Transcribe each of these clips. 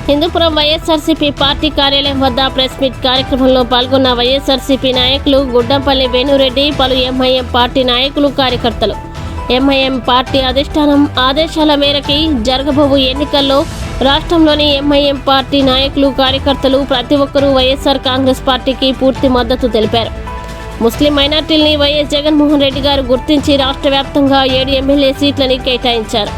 Hindupuram YSRCP party కార్యాలయం వద్ద press meet కార్యక్రమంలో పాల్గొన్న వైఎస్ఆర్సీపీ నాయకులు గుడ్డంపల్లి వేణురెడ్డి, పలు ఎంఐఎం పార్టీ నాయకులు, కార్యకర్తలు. ఎంఐఎం పార్టీ అధిష్టానం ఆదేశాల మేరకు జరగబోవు ఎన్నికల్లో రాష్ట్రంలోని ఎంఐఎం పార్టీ నాయకులు, కార్యకర్తలు ప్రతి ఒక్కరూ వైఎస్ఆర్ కాంగ్రెస్ పార్టీకి పూర్తి మద్దతు తెలిపారు. ముస్లిం మైనార్టీల్ని వైఎస్ జగన్మోహన్ రెడ్డి గారు గుర్తించి రాష్ట్ర వ్యాప్తంగా 7 ఎమ్మెల్యే సీట్లని కేటాయించారు.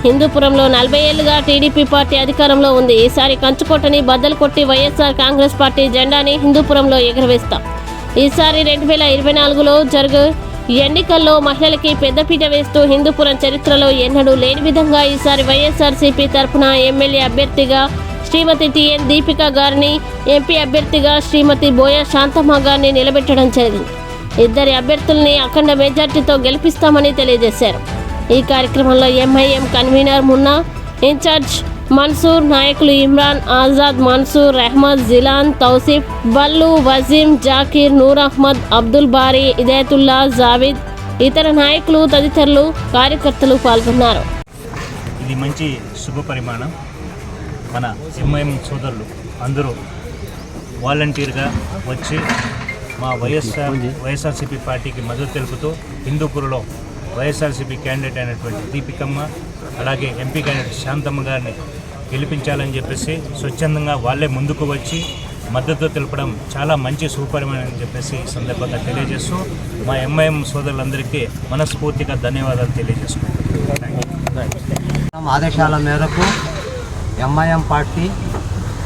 హిందూపురంలో 40 ఏళ్లుగా టీడీపీ పార్టీ అధికారంలో ఉంది. ఈసారి కంచుకోటని బద్దలు కొట్టి వైఎస్ఆర్ కాంగ్రెస్ పార్టీ జెండాని హిందూపురంలో ఎగురవేస్తాం. ఈసారి 2024లో జరుగు ఎన్నికల్లో మహిళలకి పెద్దపీట వేస్తూ హిందూపురం చరిత్రలో ఎన్నడూ లేని విధంగా ఈసారి వైఎస్ఆర్సీపీ తరఫున ఎమ్మెల్యే అభ్యర్థిగా శ్రీమతి టిఎన్ దీపిక గారిని, ఎంపీ అభ్యర్థిగా శ్రీమతి బోయా శాంతమ్మ గారిని నిలబెట్టడం జరిగింది. ఇద్దరి అభ్యర్థుల్ని అఖండ మెజార్టీతో గెలిపిస్తామని తెలియజేశారు. ఈ కార్యక్రమంలో ఎంఐఎం కన్వీనర్ మున్నా, ఇన్ఛార్జ్ మన్సూర్, నాయకులు ఇమ్రాన్, ఆజాద్, మన్సూర్, రెహమద్, జిలాన్, తౌసిఫ్, బల్లు, వజీం, జాకీర్, నూర్ అహ్మద్, అబ్దుల్ బారీ, ఇదయతుల్లా, జావిద్, ఇతర నాయకులు తదితరులు, కార్యకర్తలు పాల్గొన్నారు. ఇది మంచి శుభ పరిమాణం. మన ఎంఐఎం సోదరులు అందరూ వాలంటీర్గా వచ్చి మా వైఎస్ఆర్సీపీ పార్టీకి మద్దతు తెలుపుతూ హిందూపూర్లో వైఎస్ఆర్సీపీ క్యాండిడేట్ అయినటువంటి దీపికమ్మ, అలాగే ఎంపీ క్యాండిడేట్ శాంతమ్మ గారిని గెలిపించాలని చెప్పేసి స్వచ్ఛందంగా వాళ్ళే ముందుకు వచ్చి మద్దతు తెలపడం చాలా మంచి సుపరిమాణం అని చెప్పేసి ఈ సందర్భంగా తెలియజేస్తూ మా ఎంఐఎం సోదరులందరికీ మనస్ఫూర్తిగా ధన్యవాదాలు తెలియజేసుకుంటున్నాను. ఆదేశాల మేరకు ఎంఐఎం పార్టీ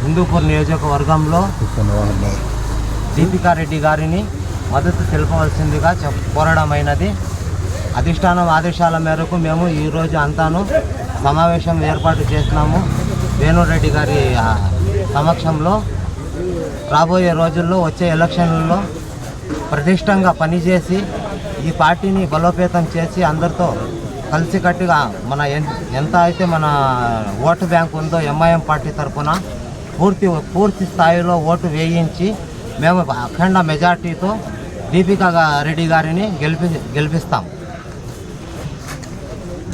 హిందూపూర్ నియోజకవర్గంలో దీపికారెడ్డి గారిని మద్దతు తెలుపవలసిందిగా కోరడమైనది. అధిష్టానం ఆదేశాల మేరకు మేము ఈరోజు అంతాను సమావేశం ఏర్పాటు చేసినాము. వేణురెడ్డి గారి సమక్షంలో రాబోయే రోజుల్లో వచ్చే ఎలక్షన్లలో ప్రతిష్టంగా పనిచేసి ఈ పార్టీని బలోపేతం చేసి అందరితో కలిసికట్టుగా మన ఎంత అయితే మన ఓటు బ్యాంక్ ఉందో ఎంఐఎం పార్టీ తరఫున పూర్తి స్థాయిలో ఓటు వేయించి మేము అఖండ మెజార్టీతో దీపికా రెడ్డి గారిని గెలిపిస్తాం.